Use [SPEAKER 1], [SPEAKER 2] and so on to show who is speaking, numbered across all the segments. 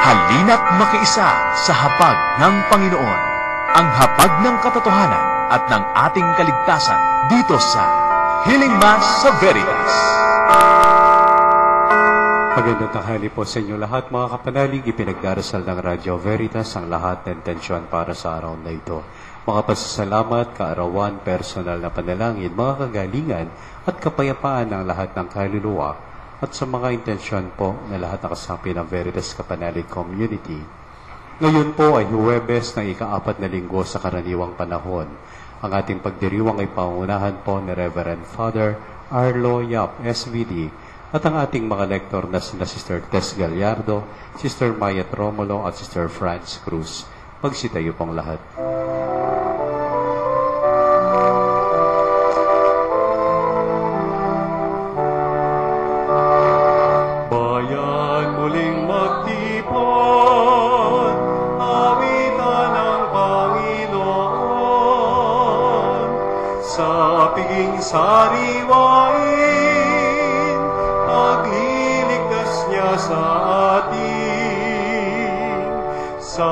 [SPEAKER 1] Halina't makiisa sa hapag ng Panginoon, ang hapag ng katotohanan at ng ating kaligtasan dito sa Healing Mass sa Veritas.
[SPEAKER 2] Magandang tanghali po sa inyo lahat, mga kapanalig. Ipinagdarasal ng Radyo Veritas ang lahat ng intensyon para sa araw na ito. Mga pasasalamat, kaarawan, personal na panalangin, mga kagalingan at kapayapaan ng lahat ng kaluluwa at sa mga intensyon po na lahat nakasapi ng Veritas Kapanalig Community. Ngayon po ay Huwebes ng ika-4 na linggo sa karaniwang panahon. Ang ating pagdiriwang ay pangunahan po ni Reverend Father Arlo Yap, SVD, at ang ating mga lektor na sina Sister Tess Gallardo, Sister Mayet Romulo at Sister Franz Cruz. Magsitayo pong lahat.
[SPEAKER 3] Bayan muling magtipon, awitan ng Panginoon, sa piging sariwain, pagliligtas niya sa atin. Sa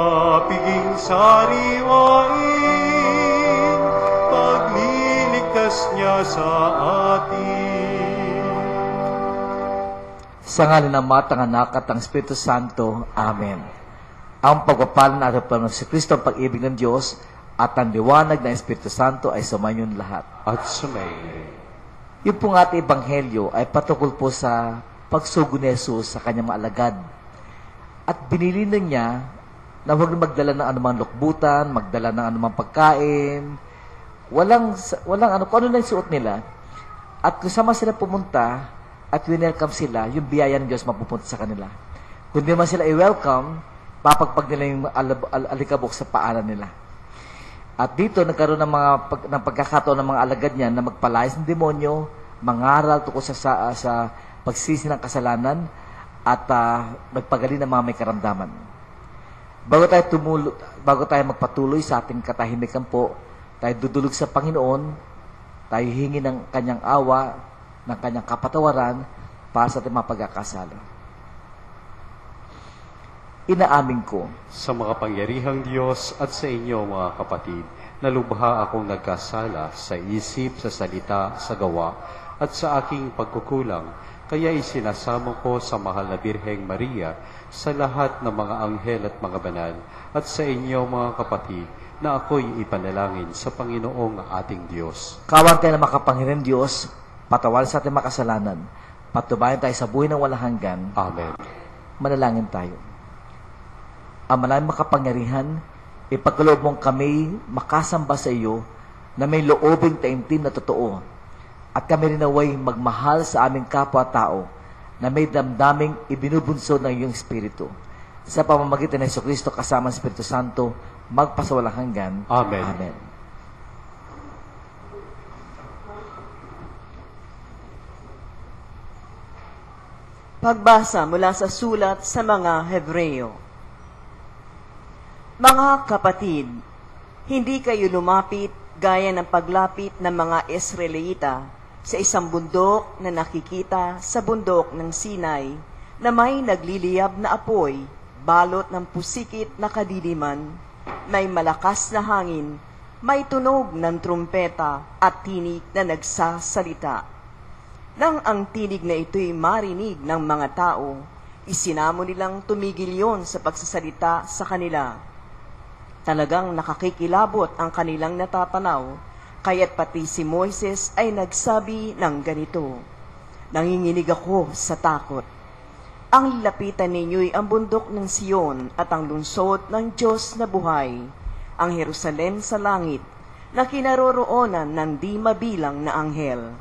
[SPEAKER 3] piging sariwain, pagliligtas niya sa atin.
[SPEAKER 4] Sa ngalan ng Ama, ng Anak at ng Espiritu Santo. Amen. Ang pagpapalan at ang si Kristo, ang pag-ibig ng Diyos at ang liwanag ng Espiritu Santo ay sumayon lahat.
[SPEAKER 2] At sumayin.
[SPEAKER 4] Yung pong ating ebanghelyo ay patungkol po sa pagsugo ni Jesus sa kanyang mga alagad. At binilinan niya na huwag na magdala ng anumang lukbutan, magdala ng anumang pagkain, walang ano, kung ano lang suot nila. At kung sama sila pumunta, at winelcome sila, yung biyaya ng Diyos mapupunta sa kanila. Kung di man sila i-welcome, papagpag nila yung alikabok sa paanan nila. At dito, nagkaroon ng pagkakataon ng mga alagad niya na magpalayas ng demonyo, mangaral tungkol sa pagsisi ng kasalanan, at magpagaling ng mga may karamdaman. Bago tayo magpatuloy sa ating katahimikan po, tayo dudulog sa Panginoon, tayo hingi ng kanyang awa, ng kanyang kapatawaran para sa ating mga pagkakasala. Inaamin ko
[SPEAKER 2] Sa makapangyarihang Diyos at sa inyo, mga kapatid, na lubha akong nagkasala sa isip, sa salita, sa gawa, at sa aking pagkukulang, kaya isinasamo ko sa mahal na Birheng Maria, sa lahat ng mga anghel at mga banal, at sa inyo, mga kapatid, na ako'y ipanalangin sa Panginoong ating Diyos.
[SPEAKER 4] kawan tayo ng makapangyarihang Diyos, patawarin sa ating makasalanan, patubayan tayo sa buhay ng walang hanggan.
[SPEAKER 2] Amen.
[SPEAKER 4] Manalangin tayo. Ang maraming makapangyarihan, ipagkaloob mong kami makasamba sa iyo na may loobing taimtim na totoo, at kami rin naway magmahal sa aming kapwa-tao na may damdaming ibinubunsod ng iyong Espiritu. Sa pamamagitan ng Jesucristo kasama ng Espiritu Santo, magpasawalang hanggan.
[SPEAKER 2] Amen.
[SPEAKER 4] Amen.
[SPEAKER 5] Pagbasa mula sa sulat sa mga Hebreo. Mga kapatid, hindi kayo lumapit gaya ng paglapit ng mga Israelita sa isang bundok na nakikita sa bundok ng Sinai na may nagliliyab na apoy, balot ng pusikit na kadiliman, may malakas na hangin, may tunog ng trumpeta at tinig na nagsasalita. Nang ang tinig na ito'y marinig ng mga tao, isinamo nilang tumigil yon sa pagsasalita sa kanila. Talagang nakakikilabot ang kanilang natatanaw, kaya't pati si Moises ay nagsabi ng ganito, "Nanginginig ako sa takot. Ang lapitan ninyo'y ang bundok ng Sion at ang lungsod ng Diyos na buhay, ang Jerusalem sa langit, na kinaroroonan ng di mabilang na anghel.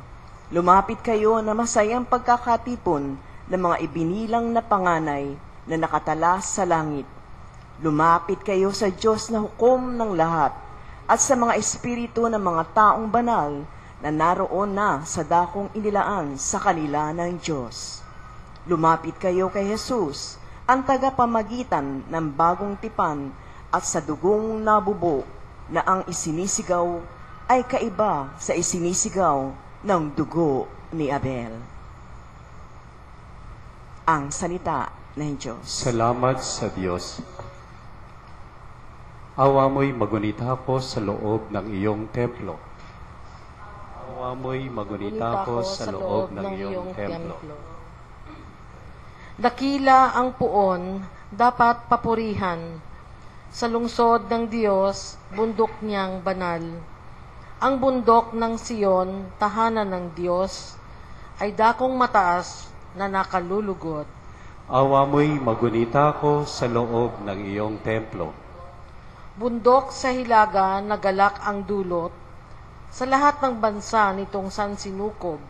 [SPEAKER 5] Lumapit kayo na masayang pagkakatipon ng mga ibinilang na panganay na nakatala sa langit. Lumapit kayo sa Diyos na hukom ng lahat at sa mga espiritu ng mga taong banal na naroon na sa dakong inilaan sa kanila ng Diyos. Lumapit kayo kay Jesus, ang tagapamagitan ng bagong tipan at sa dugong nabubo na ang isinisigaw ay kaiba sa isinisigaw ng dugo ni Abel." ang salita ng Diyos.
[SPEAKER 2] Salamat sa Diyos. Awa mo'y magunita ako sa loob ng iyong templo. Awa mo'y magunita ako sa loob ng iyong templo.
[SPEAKER 6] Dakila ang puon, dapat papurihan. Sa lungsod ng Diyos, bundok niyang banal. Ang bundok ng Siyon, tahanan ng Diyos, ay dakong mataas na nakalulugod.
[SPEAKER 2] Awa mo'y magunita ako sa loob ng iyong templo.
[SPEAKER 6] Bundok sa hilaga, nagalak ang dulot. Sa lahat ng bansa nitong sansinukob.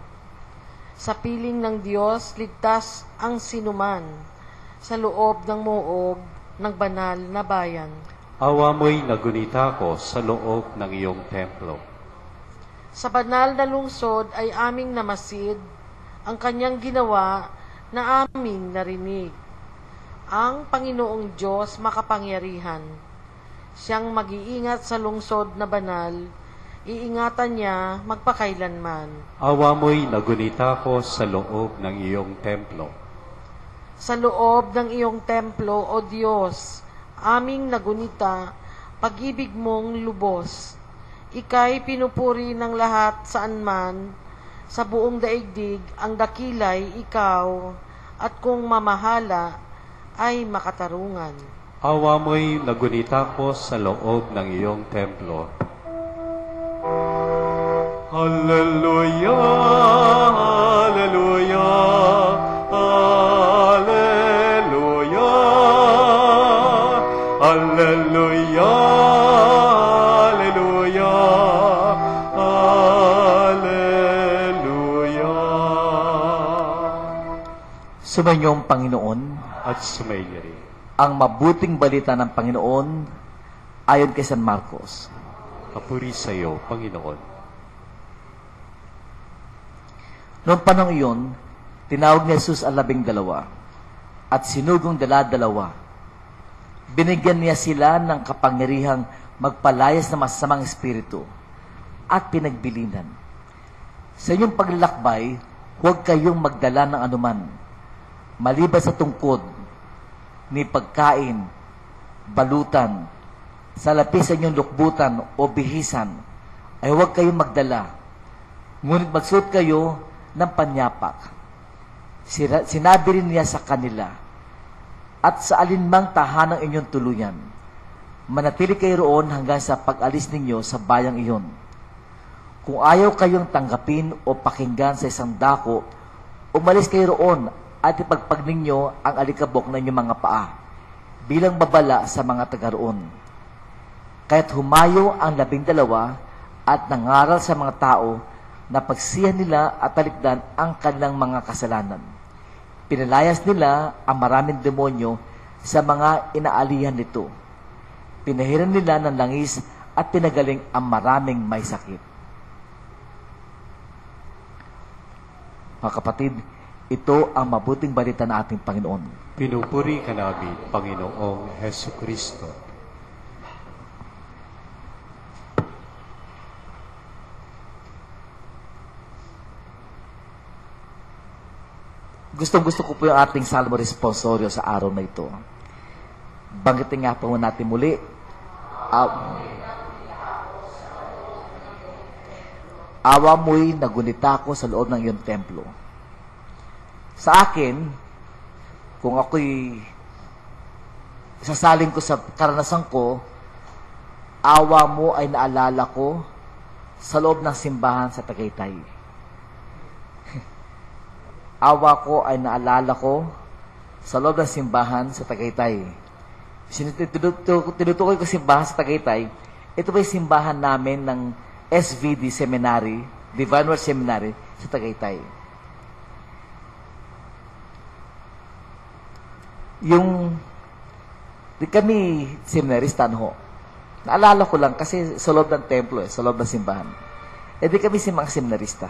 [SPEAKER 6] Sa piling ng Diyos, ligtas ang sinuman. Sa loob ng muog ng banal na bayan.
[SPEAKER 2] Awa mo'y nagunita ako sa loob ng iyong templo.
[SPEAKER 6] Sa banal na lungsod ay aming namasid ang kanyang ginawa na aming narinig. Ang Panginoong Diyos makapangyarihan. Siyang mag-iingat sa lungsod na banal, iingatan niya magpakailanman.
[SPEAKER 2] Awa mo'y nagunita ako sa loob ng iyong templo.
[SPEAKER 6] Sa loob ng iyong templo, O Diyos, aming nagunita, pag-ibig mong lubos. Ika'y pinupuri ng lahat saan man, sa buong daigdig ang dakilay ikaw, at kung mamahala ay makatarungan.
[SPEAKER 2] Awa mo'y nagunita ako sa loob ng iyong templo.
[SPEAKER 3] Hallelujah, hallelujah, hallelujah, hallelujah, hallelujah, hallelujah.
[SPEAKER 4] Sumainyo ang Panginoon.
[SPEAKER 2] At sumainyo rin.
[SPEAKER 4] Ang mabuting balita ng Panginoon ayon kay San Marcos.
[SPEAKER 2] Papuri sa iyo, Panginoon.
[SPEAKER 4] Noong panahon iyon, tinawag ni Jesus ang 12 at sinugong 12. Binigyan niya sila ng kapangyarihang magpalayas ng masamang espiritu at pinagbilinan. Sa inyong paglalakbay, huwag kayong magdala ng anuman, maliban sa tungkod, ni pagkain, balutan, salapi sa inyong lukbutan o bihisan, ay huwag kayong magdala. Ngunit magsuot kayo ng panyapak. Sinabi rin niya sa kanila, at sa alinmang tahanang inyong tuluyan, manatili kayo roon hanggang sa pag-alis ninyo sa bayang iyon. Kung ayaw kayong tanggapin o pakinggan sa isang dako, umalis kayo roon at ipagpag ninyo ang alikabok ng inyong mga paa bilang babala sa mga taga roon. Kaya't humayo ang 12 at nangaral sa mga tao na pagsiyahan nila at talikdan ang kanilang mga kasalanan. Pinalayas nila ang maraming demonyo sa mga inaalihan nito. Pinahiran nila ng langis at pinagaling ang maraming may sakit. Mga kapatid, ito ang mabuting balita ng ating Panginoon.
[SPEAKER 2] Pinupuri ka namin, Panginoong Hesu Kristo.
[SPEAKER 4] Gustong-gusto ko po yung ating salmo responsorio sa araw na ito. Banggitin nga po natin muli. Awa mo'y nagunita ko sa loob ng iyong templo. Sa akin, kung ako'y sasaling ko sa karanasan ko, awa mo ay naalala ko sa loob ng simbahan sa Tagaytay. Awa ko ay naalala ko sa loob ng simbahan sa Tagaytay. Tinutukoy ko simbahan sa Tagaytay. Ito ba yung simbahan namin ng SVD Seminary, Divine Word Seminary sa Tagaytay. Di kami seminarista, ho. Naalala ko lang kasi sa loob ng templo, sa loob ng simbahan. Di kami mga seminarista.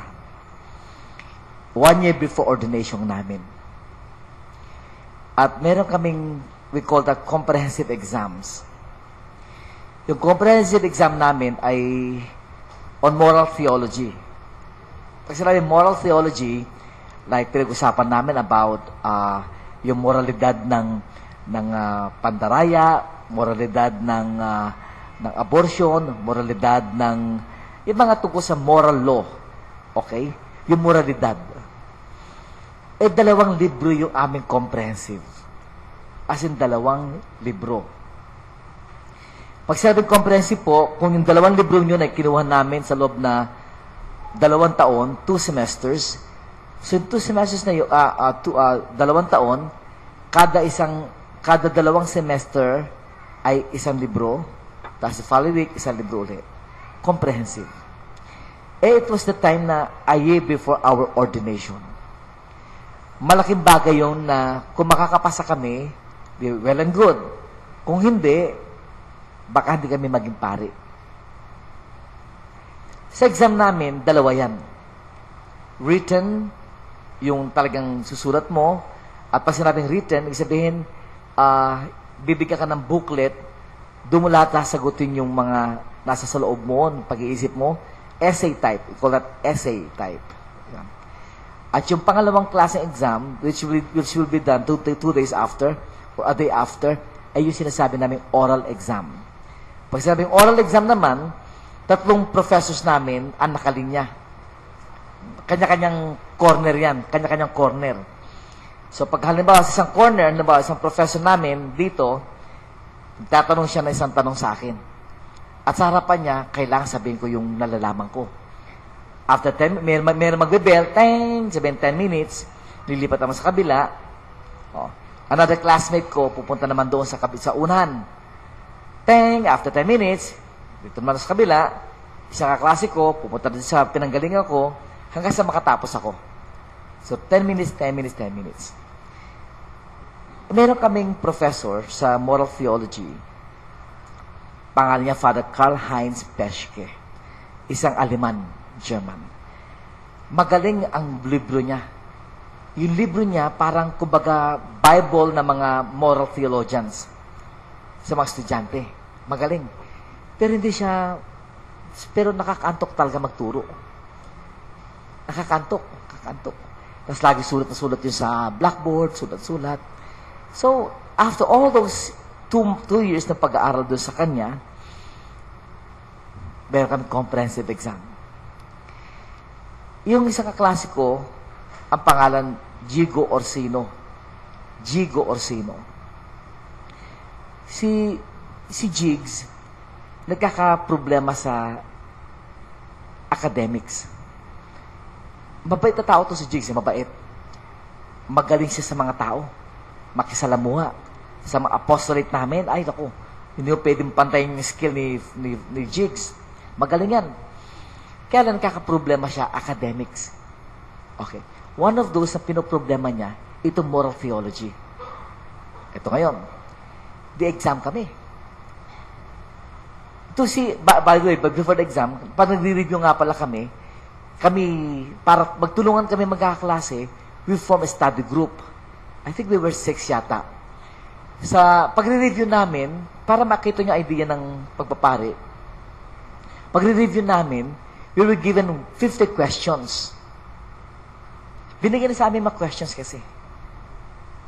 [SPEAKER 4] 1 year before ordination namin. At meron kaming, we call that comprehensive exams. Yung comprehensive exam namin ay on moral theology. Pag sinabi moral theology, like pinag-usapan namin about yung moralidad ng pandaraya, moralidad ng abortion, moralidad ng yung mga tungkol sa moral law. Okay? Yung moralidad. Dalawang libro yung aming comprehensive. As in, 2 libro. Pag sinabing comprehensive po, kung yung 2 libro yun ay kinuha namin sa loob na 2 taon, 2 semesters, so 2 semesters na yung, 2 taon, kada 2 semester ay 1 libro, tapos the following week, 1 libro ulit. Comprehensive. It was the time na a year before our ordination. Malaking bagay yun na kung makakapasa kami, well and good. Kung hindi, baka hindi kami maging pari. Sa exam namin, 2 yan. Written, yung talagang susulat mo, at pag sinabing written, ibig sabihin, bibigyan ka ng booklet, doon mo lahat sasagutin yung mga nasa sa loob mo, pag-iisip mo, essay type. We call that essay type. Yan. At yung pangalawang klase exam, which will be done 2 days after, or a day after, ay yung sinasabi namin oral exam. Pag sinabing oral exam naman, 3 professors namin ang nakalinya. Kanya-kanyang corner yan. Kanya-kanyang corner. So, pag halimbawa sa isang corner, halimbawa isang professor namin dito, tatanong siya na isang tanong sa akin. At sa harapan niya, kailangan sabihin ko yung nalalaman ko. After 10, may magbe-bell, sabihin 10 minutes, lilipat naman sa kabila. Oh. Another classmate ko, pupunta naman doon sa unahan. After 10 minutes, dito naman sa kabila, isang kaklase ko, pupunta din sa pinanggalingan ko, hanggang sa makatapos ako. So, 10 minutes, 10 minutes, 10 minutes. Meron kaming professor sa moral theology. Pangalan niya, Father Karl-Heinz Peschke. Isang Aleman, German. Magaling ang libro niya. Yung libro niya, parang kumbaga Bible na mga moral theologians sa mga estudyante. Magaling. Pero nakakaantok talaga magturo. Nakakaantok. Tapos lagi sulat na sulat yun sa blackboard, sulat. So, after all those 2 years na pag-aaral doon sa kanya, meron kami comprehensive exam. Yung isang kaklase ko, ang pangalan, Jigo Orsino. Si Jigs, nagkakaproblema sa academics. Mabait na tao to si Jigs, mabait. Magaling siya sa mga tao. Makisalamuha. Sa mga apostolate namin, ay naku, hindi mo pwedeng pantayin yung skill ni Jigs. Magaling yan. Kaya lang nakakaproblema siya, academics. Okay. One of those na pinoproblema niya, itong moral theology. Ito ngayon. The exam kami. By the way, before the exam, pag nagre-review nga pala kami, para magtulungan kami magkakaklase, we form a study group. I think we were 6 yata. Sa pagre-review namin, para makita nyo idea ng pagpapari, pagre-review namin, we were given 50 questions. Binigyan na sa amin mga questions kasi.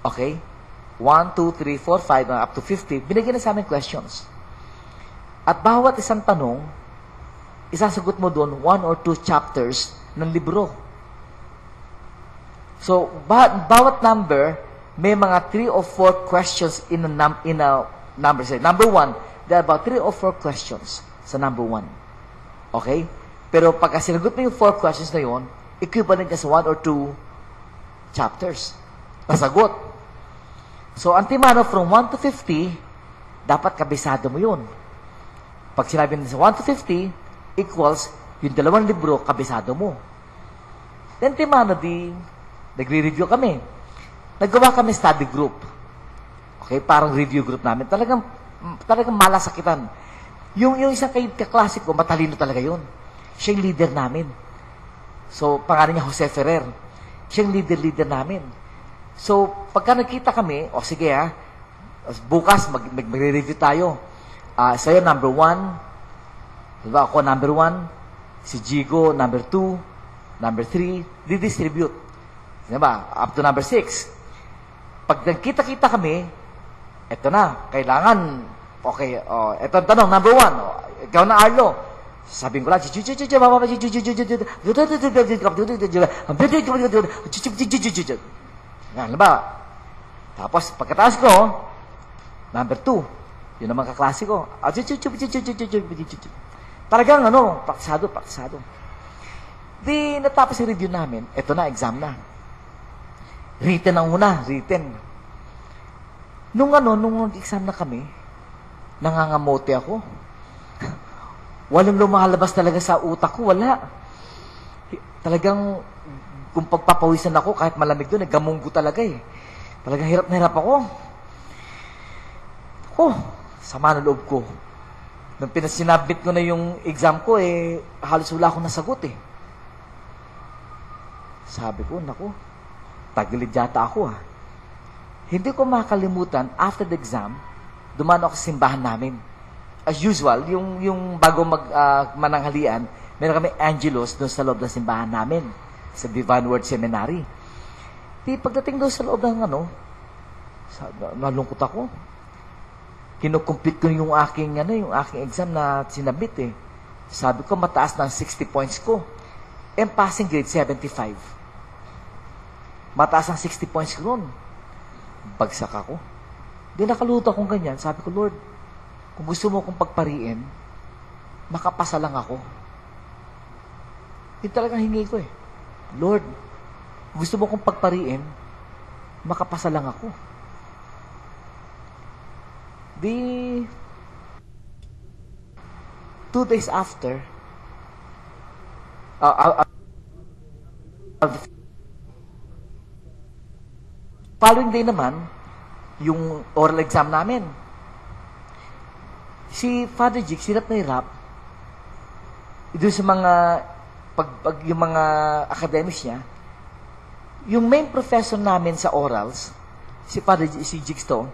[SPEAKER 4] Okay? 1, 2, 3, 4, 5, up to 50. Binigyan na sa amin questions. At bawat isang tanong, isasagot mo doon 1 or 2 chapters ng libro. So, bawat number, may mga 3 or 4 questions in a number. Say, number 1, there are about 3 or 4 questions sa number 1. Okay? Pero pagka sinagot mo yung 4 questions na yun, equivalent niya sa 1 or 2 chapters. Nasagot. So, antimano, from 1 to 50, dapat kabisado mo yun. Pag sinabi nila sa 1 to 50, equals yung 2 libro, kabisado mo. Then, antimano, nagre-review kami. Naggawa kami study group. Okay, parang review group namin. Talagang malasakitan. Yung isang kaklase ko, matalino talaga yun. Siya yung leader namin. So, pangalan niya Jose Ferrer. Siya yung leader namin. So, pagka nagkita kami, sige bukas magre-review tayo. Sa'yo, number 1. Diba, ako number 1. Si Jigo, number 2. Number 3. Didistribute. Diba, up to number 6. Pag nagkita-kita kami, eto na, kailangan, okay, eto ang tanong, number 1, ikaw na Arlo. Sabihin ko lang, yan, ba? Tapos, pagkataas ko, number 2, yun naman kaklase ko. Talagang, praktisado. Di, natapos yung review namin, eto na, exam na. Written ang una, written. Nung exam na kami, nangangamote ako. Walang lumalabas talaga sa utak ko, wala. Talagang, kung pagpapawisan ako, kahit malamig doon, gamunggo talaga eh. Talagang hirap na hirap ako. Sama ng loob ko. Nung pinasinabit ko na yung exam ko, halos wala akong nasagot eh. Sabi ko, naku, tagilid yata ako ah. Hindi ko makalimutan, after the exam, dumaan ako sa simbahan namin. As usual, yung bago mananghalian, meron kami angelos doon sa loob ng simbahan namin, sa Divine Word Seminary. Di pagdating doon sa loob ng nalungkot ako. Kinukomplete ko yung aking exam na sinabit eh. Sabi ko, mataas ng 60 points ko. And passing grade, 75. Mataas ang 60 points ko ron. Bagsak ako. Di nakaluto akong ganyan. Sabi ko, Lord, kung gusto mo akong pagpariin, makapasa lang ako. Yun talagang hingi ko eh. Lord, kung gusto mo akong pagpariin, makapasa lang ako. Di, 2 days after, following day naman, yung oral exam namin. Si Father Jig, hirap na hirap. Doon sa mga, yung mga academics niya, yung main professor namin sa orals, si Father si Jigsto,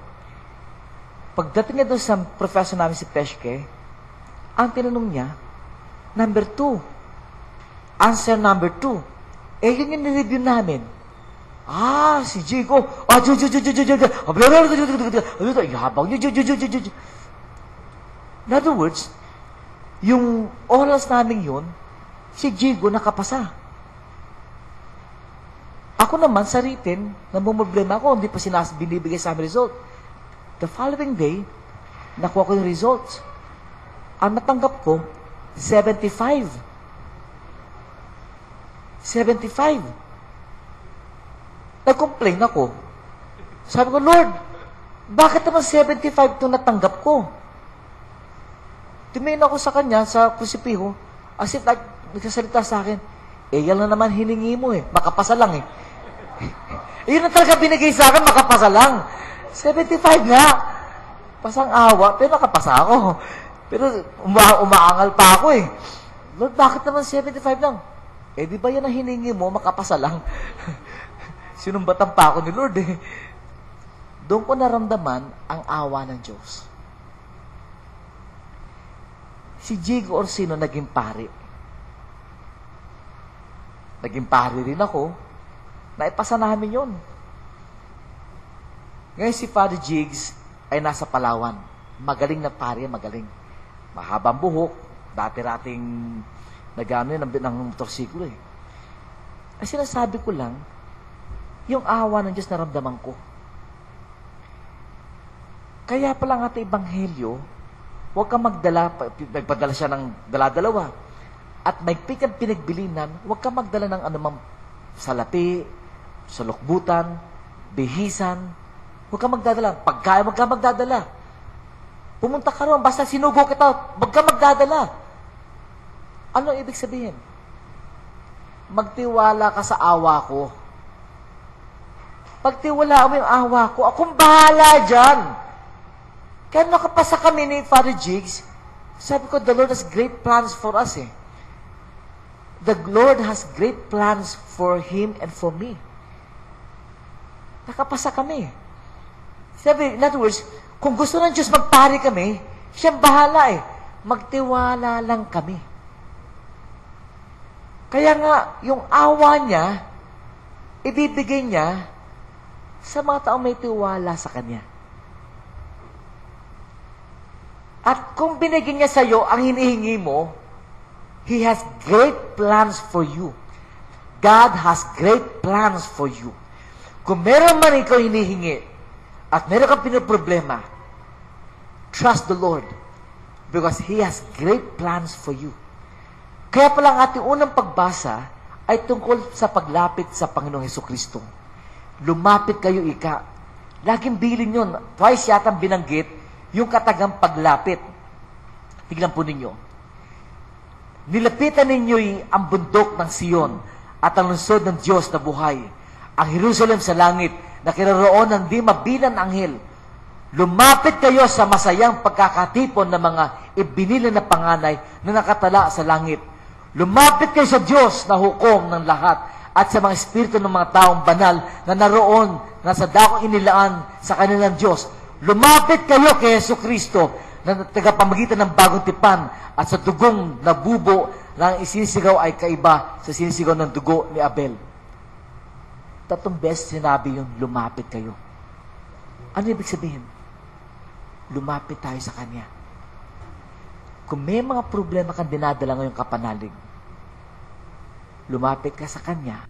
[SPEAKER 4] pagdating niya doon sa professor namin si Peshke, ang tinanong niya, number 2. Answer number 2. Yun yung nireview namin. Si Jigo. In other words, yung orals namin yun, si Jigo nakapasa. Ako naman, sa written, namumblema ako, hindi pa binibigay sa amin result. The following day, nakuha ko yung results. Ang natanggap ko, 75. 75. Nag-complain ako. Sabi ko, Lord, bakit naman 75 itong natanggap ko? Tumingin ako sa kanya, sa kusipiho, as if like, nagsasalita sa akin, yan lang naman hiningi mo eh, makapasa lang eh. Yun ang talaga binigay sa akin, makapasa lang. 75 nga. Pasang awa, pero nakapasa ako. Pero umaangal pa ako eh. Lord, bakit naman 75 lang? Di ba yan ang hiningi mo, makapasa lang? Sinumbatan pa ako ni Lord eh. Doon ko naramdaman ang awa ng Diyos. Si Jigo Orsino naging pari. Naging pari rin ako. Naipasa namin yun. Ngayon si Father Jigs ay nasa Palawan. Magaling na pari, magaling. Mahabang buhok. Dati-rating nagano yun ng motorsiklo eh. Ay sinasabi ko lang, yung awa ng Diyos naramdaman ko. Kaya pala nga ito ebanghelyo, huwag kang magdala, nagpadala siya ng dala-dalawa. At may pikang pinagbilinan, huwag kang magdala ng anumang salapi, salukbutan, bihisan. Huwag kang magdadala. Pagkain, huwag kang magdadala. Pumunta ka ron, basta sinugo kita, huwag kang magdadala. Ano ibig sabihin? Magtiwala ka sa awa ko. Pagtiwala mo yung awa ko, akong bahala dyan. Kaya nakapasa kami ni Father Jigs, sabi ko, the Lord has great plans for us eh. The Lord has great plans for him and for me. Nakapasa kami. Sabi, in other words, kung gusto ng Diyos magpari kami, siyang bahala eh. Magtiwala lang kami. Kaya nga, yung awa niya, ibibigay niya sa mga taong may tiwala sa Kanya. At kung binigyan niya sa iyo ang hinihingi mo, He has great plans for you. God has great plans for you. Kung meron man ikaw hinihingi at meron kang pinoproblema, trust the Lord because He has great plans for you. Kaya pala ang ating unang pagbasa ay tungkol sa paglapit sa Panginoong Hesukristo. Lumapit kayo ika. Laging bilin yun. Twice yatang binanggit yung katagang paglapit. Tignan po ninyo. Nilapitan ninyo'y ang bundok ng Sion at ang lungsod ng Diyos na buhay. Ang Jerusalem sa langit na kinaroon ng di mabilang anghel. Lumapit kayo sa masayang pagkakatipon ng mga ibinili na panganay na nakatala sa langit. Lumapit kayo sa Diyos na hukom ng lahat at sa mga espiritu ng mga taong banal na naroon na sa dakong inilaan sa kanilang Diyos. Lumapit kayo kay Jesucristo na tagapamagitan ng bagong tipan at sa dugong nabubo na ang isinisigaw ay kaiba sa sinisigaw ng dugo ni Abel. 3 beses sinabi yung lumapit kayo. Ano ibig sabihin? Lumapit tayo sa Kanya. Kung may mga problema kang dinadala ngayong kapanalig, lumapit ka sa Kanya.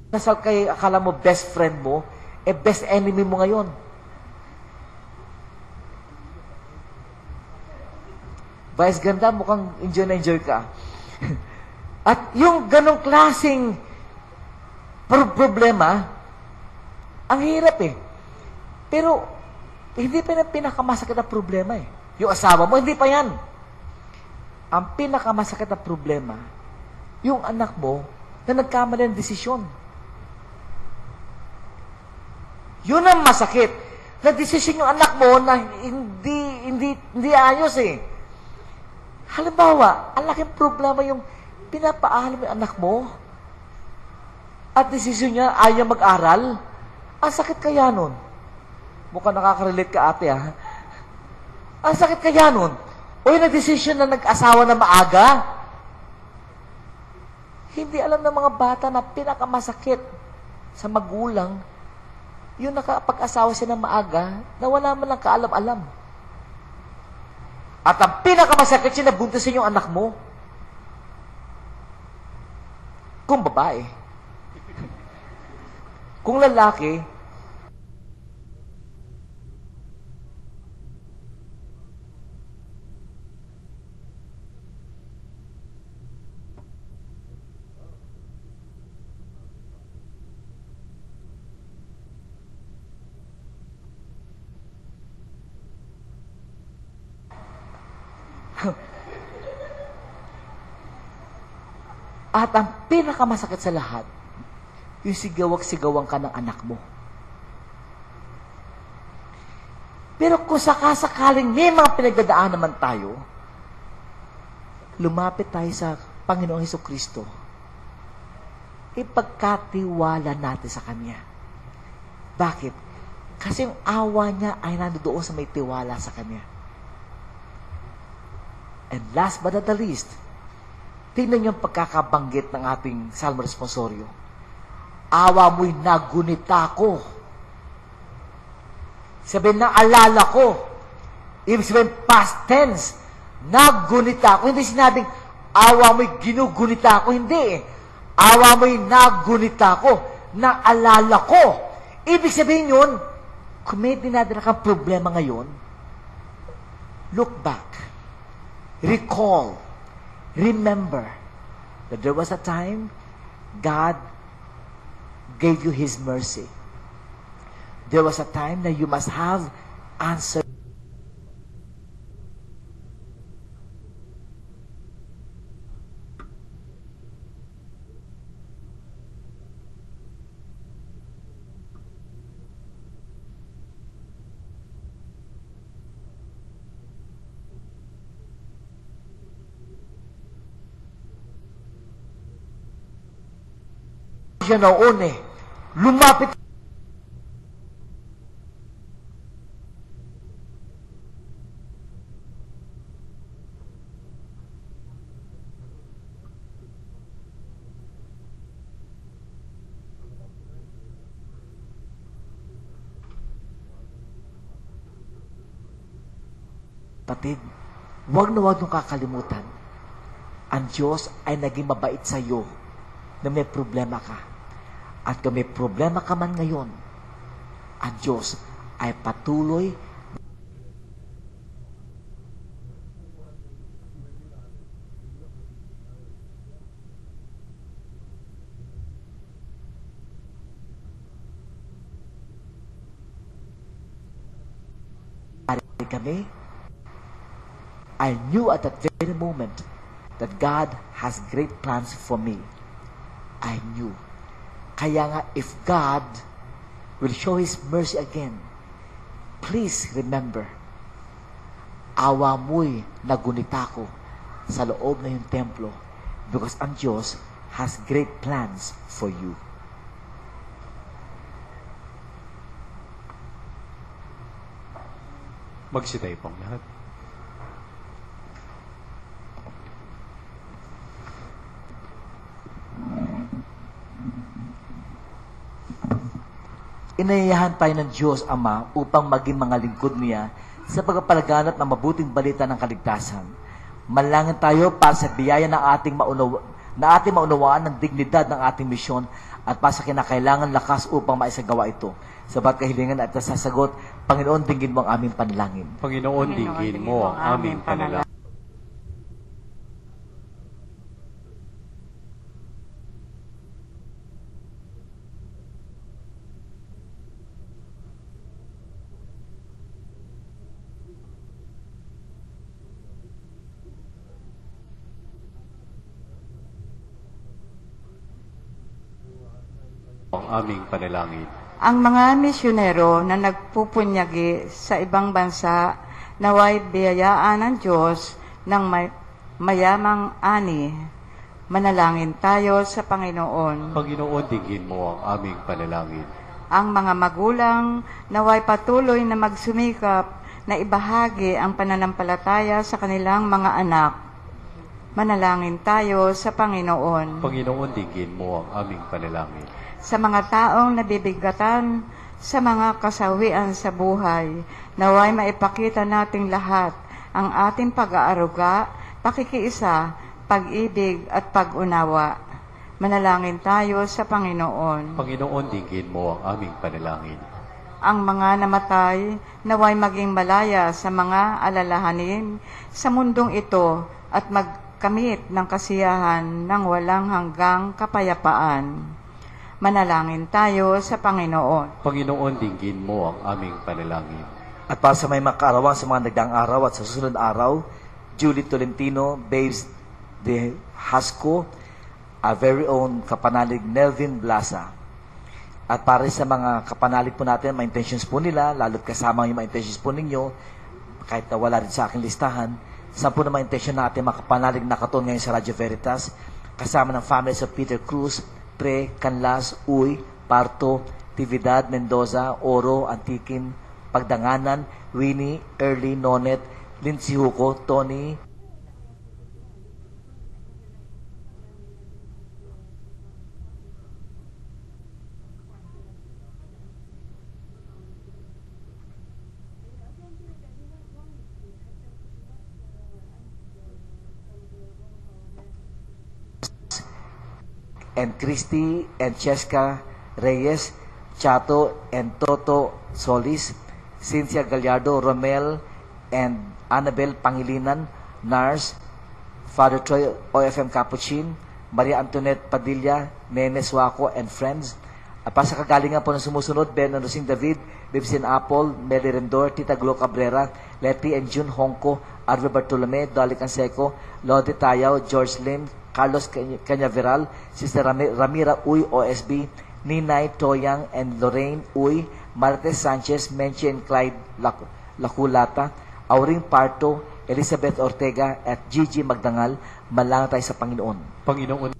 [SPEAKER 4] Nasal kay akala mo best friend mo, best enemy mo ngayon. Vice ganda, mukhang enjoy na enjoy ka. At yung ganong klaseng problema, ang hirap eh. Pero, hindi pa yung pinakamasakit na problema eh. Yung asawa mo, hindi pa yan. Ang pinakamasakit na problema, yung anak mo na nagkamali ng desisyon. Yun ang masakit. Na-desisyon yung anak mo na hindi ayos eh. Halimbawa, ang laking problema yung pinapaalam yung anak mo at desisyon niya ayaw mag-aral. Ang sakit kaya nun. Mukhang nakaka-relate ka ate ha. Ang sakit kaya nun. O yung nag-desisyon na nag-asawa na maaga. Hindi alam ng mga bata na pinakamasakit sa magulang yung nakapag-asawa siya ng maaga na wala man lang kaalam-alam. At ang pinakamasakit siya nabuntisin yung anak mo. Kung babae. Kung lalaki, at ang pinakamasakit sa lahat, yung sigawag-sigawan ka ng anak mo. Pero kung sakasakaling may mga pinagdadaan naman tayo, lumapit tayo sa Panginoong Hesukristo. Ipagkatiwala natin sa Kanya. Bakit? Kasi yung awa niya ay nandoon sa may tiwala sa Kanya. And last but not the least, tingnan niyo ang pagkakabanggit ng ating Salmo Responsorio. Awa mo'y nagunita ko. Sabihin na alala ko. Ibig sabihin past tense. Nagunita ko. Hindi sinabing awa mo'y ginugunita ko. Hindi. Awa mo'y nagunita ko. Naalala ko. Ibig sabihin yun, kung may dinadala kang problema ngayon, look back. Recall. Remember that there was a time God gave you His mercy. There was a time that you must have answered. Siya noon lumapit Patid, huwag na huwag niyong kakalimutan. Ang Diyos ay naging mabait sa iyo na may problema ka. At kung may problema ka man ngayon, ang Diyos ay patuloy kami. I knew at that very moment that God has great plans for me. I knew. Kaya nga, if God will show His mercy again, please remember, awa mo'y nagunita ko sa loob na yung templo because ang Diyos has great plans for you.
[SPEAKER 2] Magsitay pong lahat.
[SPEAKER 4] Inayayahan tayo ng Diyos Ama upang maging mga lingkod niya sa pagpapalaganap ng mabuting balita ng kaligtasan. Manalangin tayo para sa biyaya na ating maunawaan ng dignidad ng ating misyon at para sa kinakailangan lakas upang maisagawa ito. Sabat kahilingan at nasasagot, Panginoon, dinggin mo ang aming panalangin.
[SPEAKER 2] Panginoon, dinggin mo ang aming panalangin. Ang aming panalangin.
[SPEAKER 7] Ang mga misyonero na nagpupunyagi sa ibang bansa naway biyayaan ng Diyos ng mayamang ani. Manalangin tayo sa Panginoon.
[SPEAKER 2] Panginoon, dinggin mo ang aming panalangin.
[SPEAKER 7] Ang mga magulang naway patuloy na magsumikap na ibahagi ang pananampalataya sa kanilang mga anak. Manalangin tayo sa Panginoon.
[SPEAKER 2] Panginoon, dinggin mo ang aming panalangin.
[SPEAKER 7] Sa mga taong nabibigatan sa mga kasawian sa buhay, naway maipakita nating lahat ang ating pag-aaruga, pakikiisa, pag-ibig at pag-unawa. Manalangin tayo sa Panginoon.
[SPEAKER 2] Panginoon, dinggin mo ang aming panalangin.
[SPEAKER 7] Ang mga namatay, naway maging malaya sa mga alalahanin sa mundong ito at magkamit ng kasiyahan ng walang hanggang kapayapaan. Manalangin tayo sa Panginoon.
[SPEAKER 2] Panginoon, dinggin mo ang aming panalangin.
[SPEAKER 4] At para sa may makaarawan sa mga nagdaang araw at sa susunod araw, Julie Tolentino, Babes de Hasco, our very own kapanalig Nelvin Blasa. At para sa mga kapanalig po natin, mga intentions po nila, lalo't kasama yung mga intentions po ninyo, kahit na wala rin sa aking listahan, saan po na mga intention natin, mga kapanalig na katon ngayon sa Radio Veritas, kasama ng families of Peter Cruz, Pre, Canlas, Uy, Parto, Tividad, Mendoza, Oro, Antikin, Pagdanganan, Winnie, Early, Nonet, Lindsay Huco, Tony, and Christy and Cheska Reyes, Chato and Toto Solis, Cynthia Gallardo, Romel and Annabel Pangilinan, Nars, Father Troy OFM Capuchin, Maria Antoinette Padilla, Nene Suaco and friends. At para sa kagalingan po ng sumusunod, Ben Rosing David, Bibsin Apple, Meli Rendor, Tita Glo Cabrera, Letty and June Hongko, Arve Bartolome, Dolly Canseco, Lodi Tayaw, George Lim, Carlos Cañaveral, Sister Ramira Uy, OSB, Ninay Toyang and Lorraine Uy, Martes Sanchez, Menchi and Clyde Laculata, Auring Parto, Elizabeth Ortega, at Gigi Magdangal. Manalangin tayo sa Panginoon.
[SPEAKER 2] Panginoon,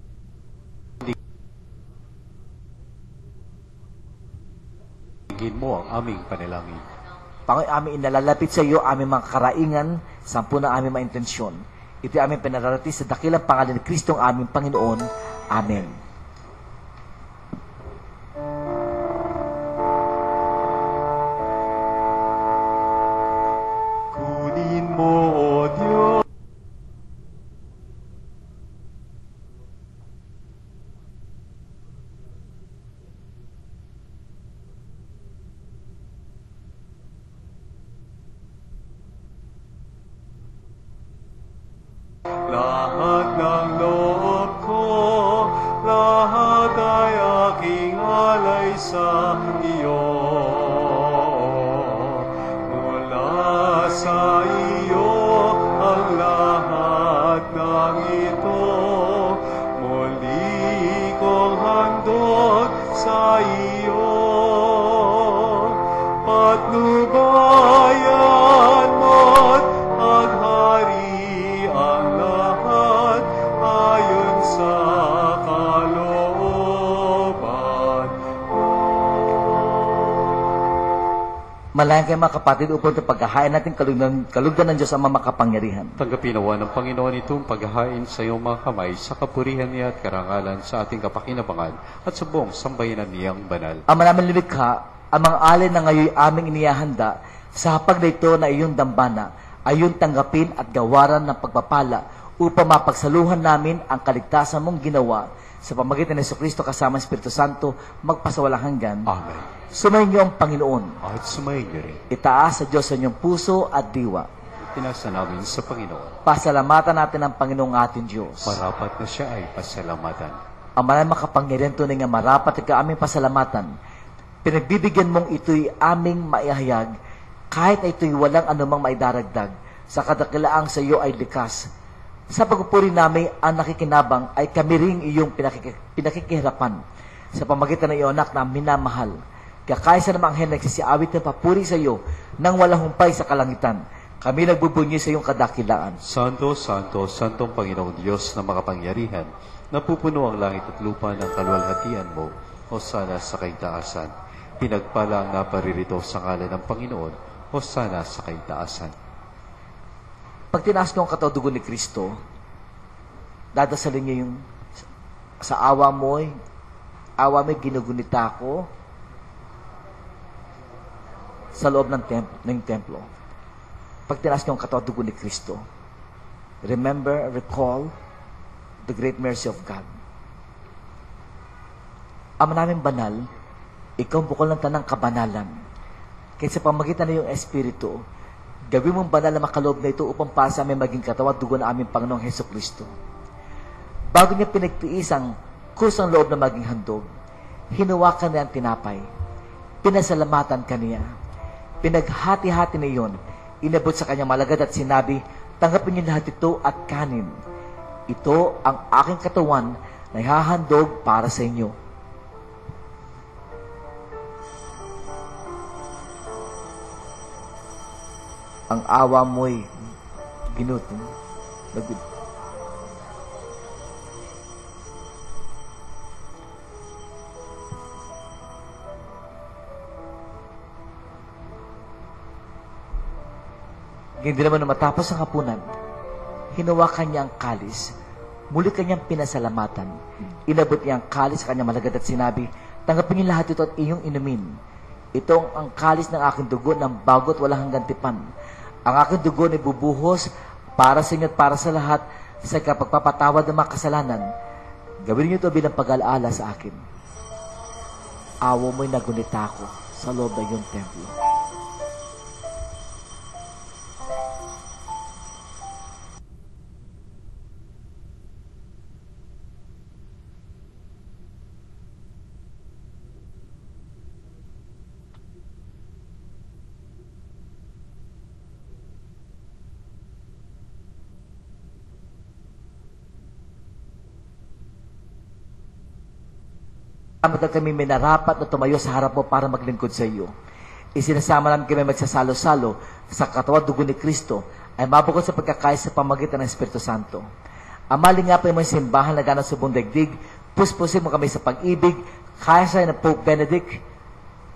[SPEAKER 2] dinggin mo ang aming panalangin.
[SPEAKER 4] Panginoon, aming inalalapit sa iyo, aming mga karaingan, sampu na aming mga intensyon. Ito aming pinararating sa dakilang pangalan ni Kristo ang aming Panginoon. Amen.
[SPEAKER 3] Kunin mo Lahat ng loob ko, lahat ay aking alay sa iyo. Mula sa iyo ang lahat ng ito, muli kong handog sa iyo. Patnubayan mo't paghari ang lahat ayon sa kalooban mo.
[SPEAKER 4] Malayan kayo mga kapatid upang ito paghahain natin kalugdan ng Diyos ang makapangyarihan.
[SPEAKER 2] Tanggapin nawa ng Panginoon itong paghahain sa iyong mga kamay sa kapurihan niya at karangalan sa ating kapakinabangan at sa buong sambayanan niyang banal.
[SPEAKER 4] Ama namin lumikha, ang mga alay na ngayon aming inihahanda sa hapag na ito na iyong dambana ay iyong tanggapin at gawaran ng pagpapala upang mapagsaluhan namin ang kaligtasan mong ginawa sa pamagitan ng Jesucristo kasama ng Espiritu Santo magpasawalang hanggan.
[SPEAKER 2] Amen.
[SPEAKER 4] Sumayin niyo ang Panginoon.
[SPEAKER 2] At sumayin niyo rin.
[SPEAKER 4] Itaas sa Diyos sa inyong puso at diwa.
[SPEAKER 2] Pinasa namin sa Panginoon.
[SPEAKER 4] Pasalamatan natin ang Panginoong ating Diyos.
[SPEAKER 2] Marapat na siya ay pasalamatan.
[SPEAKER 4] Ang maraming makapangyarihan tunay nga marapat ika aming pasalamatan. Pinagbibigyan mong ito'y aming maihayag kahit na ito'y walang anumang maidaragdag sa kadakilaang sa iyo ay likas. Sa pagpupuri namin ang nakikinabang ay kami ring iyong pinakikihirapan sa pamagitan ng iyong anak na minamahal. Kaya kaysa namang anghel nagsisiawit ng papuri sa iyo nang walang humpay sa kalangitan. Kami nagbubunyi sa iyong kadakilaan.
[SPEAKER 2] Santo, Santo, Santong Panginoong Diyos na makapangyarihan, napupuno ang langit at lupa ng kaluwalhatian mo, o sana sa kaitaasan. Pinagpala ang naparirito sa ngalan ng Panginoon, o sana sa kaitaasan.
[SPEAKER 4] Pag tinaas niyo ang kataw-dugo ni Kristo, dadasalin niyo yung sa awa mo'y ginugunita ko sa loob ng templo. Pag tinaas niyo ang kataw-dugo ni Kristo, recall the great mercy of God. Ama namin banal, ikaw bukol ng tanang kabanalan. Kaya sa pamagitan na iyong Espiritu, gawin mong banal na makaloob na ito upang para sa aming maging katawan at dugo na aming Panginoong Heso Kristo. Bago niya pinagtiis ang kusang loob na maging handog, hinawakan niya ang tinapay. Pinasalamatan kaniya. Pinaghati-hati na iyon. Inabot sa kanyang malagad at sinabi, tanggapin niyo lahat ito at kanin. Ito ang aking katawan na ihahandog para sa inyo. Ang awa mo'y ginutom. Hindi naman na matapos ang hapunan, hinawakan niya ang kalis. Muli kanyang pinasalamatan. Inabot niya ang kalis sa kanyang malagad at sinabi, tanggapin niyo lahat ito at iyong inumin. Ito ang kalis ng aking dugo ng bago't walang hanggang tipan. Ang aking dugo ay bubuhos para sa inyo at para sa lahat sa kapagpapatawad ng mga kasalanan. Gawin niyo ito bilang pag-alaala sa akin. Awa mo'y nagunita ko sa loob ng iyong templo. Amatal kami minarapat na tumayo sa harap mo para maglingkod sa iyo. Isinasama namin kami magsasalo-salo sa katawan dugo ni Kristo ay mabukod sa pagkakais sa pamagitan ng Espiritu Santo. Amaling nga pa yung simbahan na gana sa buong daigdig, puspusin mo kami sa pag-ibig, kaya sa ng Pope Benedict,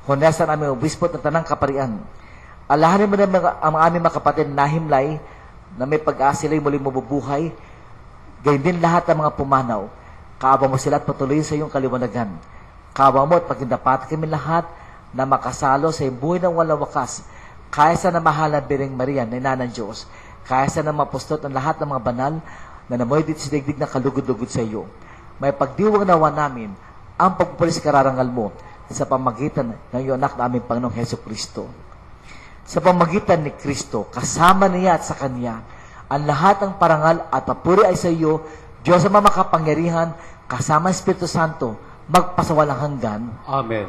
[SPEAKER 4] honesan aming obispo ng tanang kaparian. Alahanin mo na ang aming mga kapatid na himlay na may pag-asila'y muling mabubuhay, gayon din lahat ng mga pumanaw. Kaaba mo sila at patuloy sa iyong kaliwanagan. Kaaba mo at pagkindapat kami lahat na makasalo sa iyong buhay ng walang wakas. Kaya sa namahal na Bireng Maria na ina ng Diyos. Kaya sa namapustot ang lahat ng mga banal na namoy dito sa digdig na kalugod-lugod sa iyo. May pagdiwang nawa namin ang pagpupulis kararangal mo sa pamagitan ng iyong anak na aming Panginoong Heso Kristo. Sa pamagitan ni Kristo, kasama niya at sa Kanya, Ang lahat ng parangal at papuri ay sa iyo, Diyos na makapangyarihan, kasama ang Espiritu Santo, magpasawalang hanggan.
[SPEAKER 2] Amen.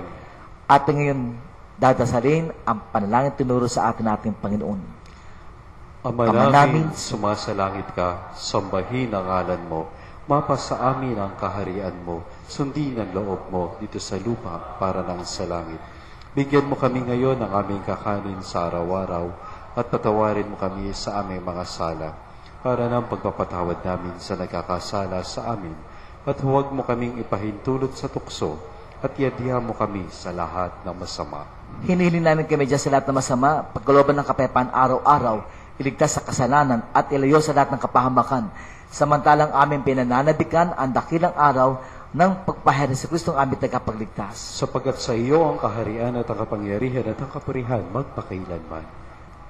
[SPEAKER 4] At ngayon, dadasalin ang panalangin tinuro sa atin nating Panginoon.
[SPEAKER 2] Ama
[SPEAKER 4] Ama
[SPEAKER 2] namin,
[SPEAKER 4] namin,
[SPEAKER 2] sumasalangit ka, sambahin ang ngalan mo, mapasa amin ang kaharian mo, sundin ang loob mo dito sa lupa para nang sa langit. Bigyan mo kami ngayon ng aming kakanin sa araw-araw, at patawarin mo kami sa aming mga sala, para ng pagpapatawad namin sa nagkakasala sa amin, at huwag mo kaming ipahintulot sa tukso, at yadihan mo kami sa lahat ng masama.
[SPEAKER 4] Hinihilin namin kami dyan sa lahat ng masama, pagkalooban ng kapayapaan araw-araw, iligtas sa kasalanan at ilayo sa lahat ng kapahamakan. Samantalang aming pinananabikan ang dakilang araw ng pagpahari sa Kristong aming tagapagligtas.
[SPEAKER 2] Sapagat sa iyo ang kaharian at ang kapangyarihan at ang kapurihan magpakailanman.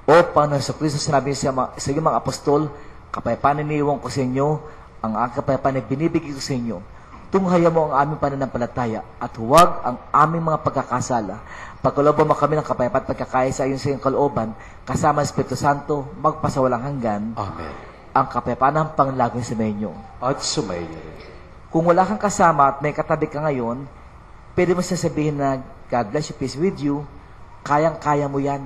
[SPEAKER 4] O Panginoon sa Kristo, sinabi niya sa iyo mga apostol, kapayapaan iniiwan ko sa inyo, ang aking kapayapaan ay binibigay ko sa inyo. Tunghaya mo ang aming pananampalataya at huwag ang aming mga pagkakasala. Pagkalooban mo kami ng kapayapaan at pagkakaya sa iyong kalooban, kasama ang Espiritu Santo, magpasawalang hanggan.
[SPEAKER 2] Amen.
[SPEAKER 4] Ang kapayapaan ng panglagay sa inyo.
[SPEAKER 2] At sumayin rin.
[SPEAKER 4] Kung wala kang kasama at may katabi ka ngayon, pwede mo sasabihin na, God bless you, peace with you, kayang-kaya mo yan.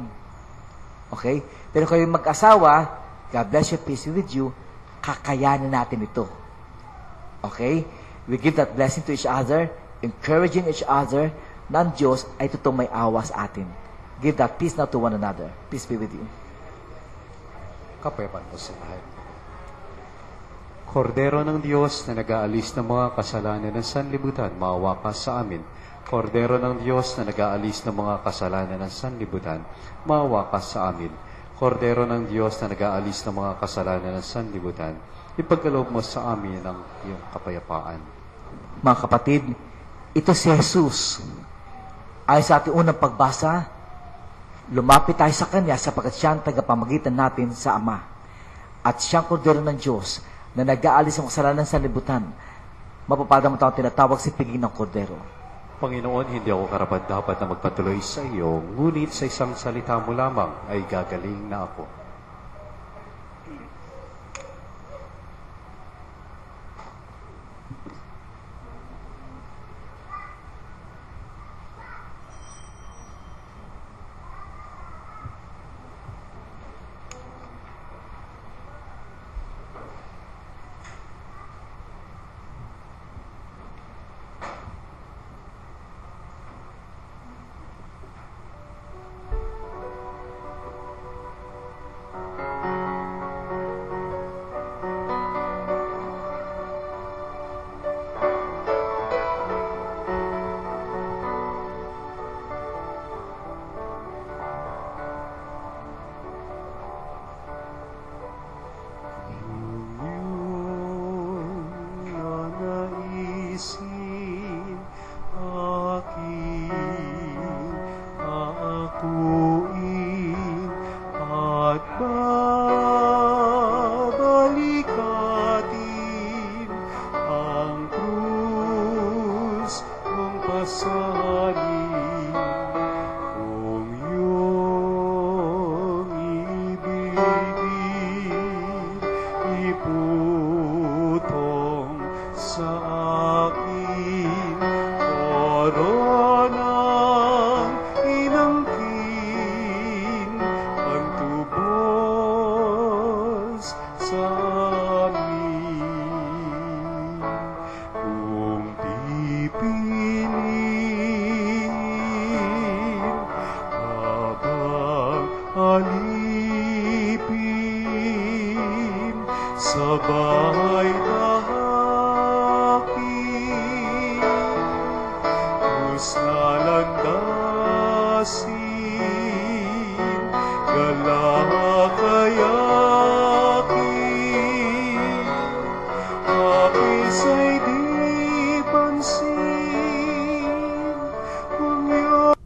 [SPEAKER 4] Okay? Pero kayo mag-asawa, God bless you, peace with you, kakayanin natin ito. Okay? We give that blessing to each other, encouraging each other, na ang Diyos ay totoong may awa sa atin. Give that peace now to one another. Peace be with you.
[SPEAKER 2] Kapayapaan po sa lahat. Kordero ng Diyos na nag-aalis ng mga kasalanan ng sanlibutan, maawa ka sa amin. Kordero ng Diyos na nag-aalis ng mga kasalanan ng sanlibutan, maawa ka sa amin. Kordero ng Diyos na nag-aalis ng mga kasalanan ng sanlibutan, ipagkaloob mo sa amin ang iyong kapayapaan.
[SPEAKER 4] Mga kapatid, ito si Jesus. Ay sa ating unang pagbasa, lumapit tayo sa Kanya sapagkat siya ang tagapamagitan natin sa Ama. At siyang kordero ng Diyos na nag-aalis ng kasalanan sa sanlibutan, mapapada mo tayong tinatawag si Piging ng Kordero.
[SPEAKER 2] Panginoon, hindi ako karapat-dapat na magpatuloy sa iyo, ngunit sa isang salita mo lamang ay gagaling na ako.
[SPEAKER 3] sabay tahakin, Diyos na landasin, galakayakin, apisa'y di pansin, kung yun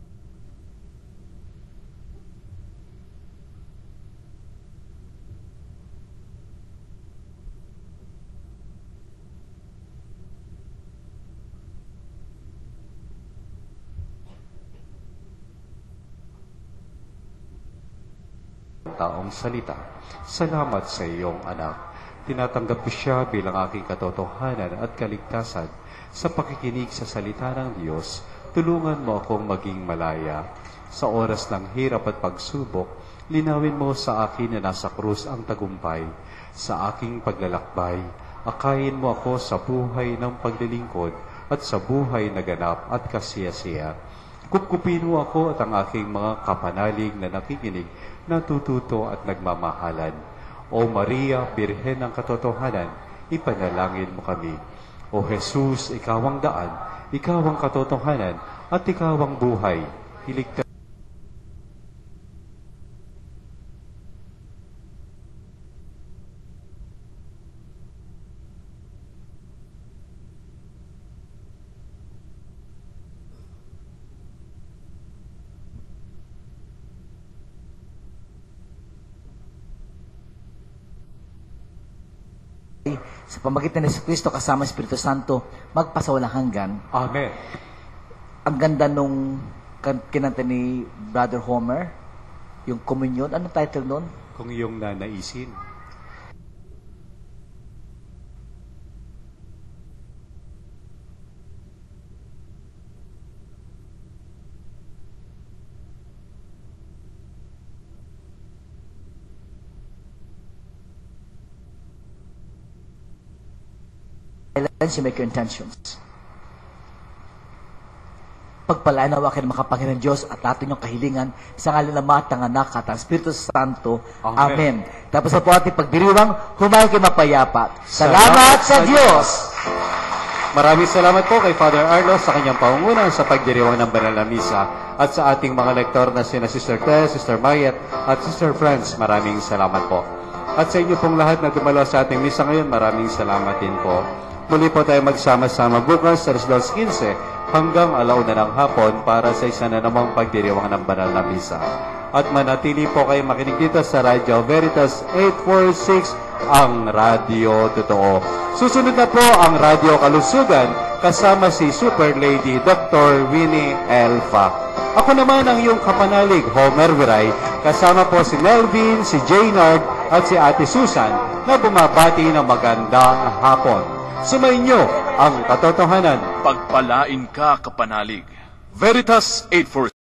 [SPEAKER 2] pagkataong salita. Salamat sa iyong anak. Tinatanggap ko siya bilang aking katotohanan at kaligtasan. Sa pakikinig sa salita ng Diyos, tulungan mo akong maging malaya. Sa oras ng hirap at pagsubok, linawin mo sa akin na nasa krus ang tagumpay. Sa aking paglalakbay, akayin mo ako sa buhay ng paglilingkod at sa buhay na ganap at kasiyasiya. Kupkupin mo ako at ang aking mga kapanalig na nakikinig, natututo at nagmamahalan. O Maria, Birhen ng Katotohanan, ipanalangin mo kami. O Jesus, ikaw ang daan, ikaw ang katotohanan, at ikaw ang buhay. Iligtas
[SPEAKER 4] sa pamagitan ni Kristo kasama Espiritu Santo, magpasawalang hanggan.
[SPEAKER 2] Amen.
[SPEAKER 4] Ang ganda nung kinanta ni Brother Homer, yung communion. Anong title nun?
[SPEAKER 2] Kung iyong nanaisin.
[SPEAKER 4] Silence, you make your intentions. Pagpalaan nawa kayo ng makapangyarihan Diyos at lahat ng kahilingan sa ngalan ng Ama, ng Anak at ng Espiritu Santo. Amen. Tapos na po ating pagdiriwang, humayo kayo mapayapa. Salamat sa Diyos!
[SPEAKER 2] Maraming salamat po kay Father Arlo sa kanyang pangunguna sa pagdiriwang ng Banal na Misa at sa ating mga lektor na sina Sister Tess, Sister Mayet at Sister Friends. Maraming salamat po. At sa inyo pong lahat na dumalo sa ating misa ngayon, maraming salamat din po. Muli po tayo magsama-sama bukas sa 2:15 hanggang 1:00 ng hapon para sa isa na namang pagdiriwang ng Banal na Misa. At manatili po kayo makinig dito sa Radio Veritas 846, ang Radio Totoo. Susunod na po ang Radio Kalusugan kasama si Super Lady Dr. Winnie Elfa. Ako naman ang iyong kapanalig, Homer Viray, kasama po si Melvin, si Jaynard at si Ate Susan na bumabati ng magandang hapon. Sumainyo ang katotohanan.
[SPEAKER 1] Pagpalain ka, kapanalig. Veritas 846.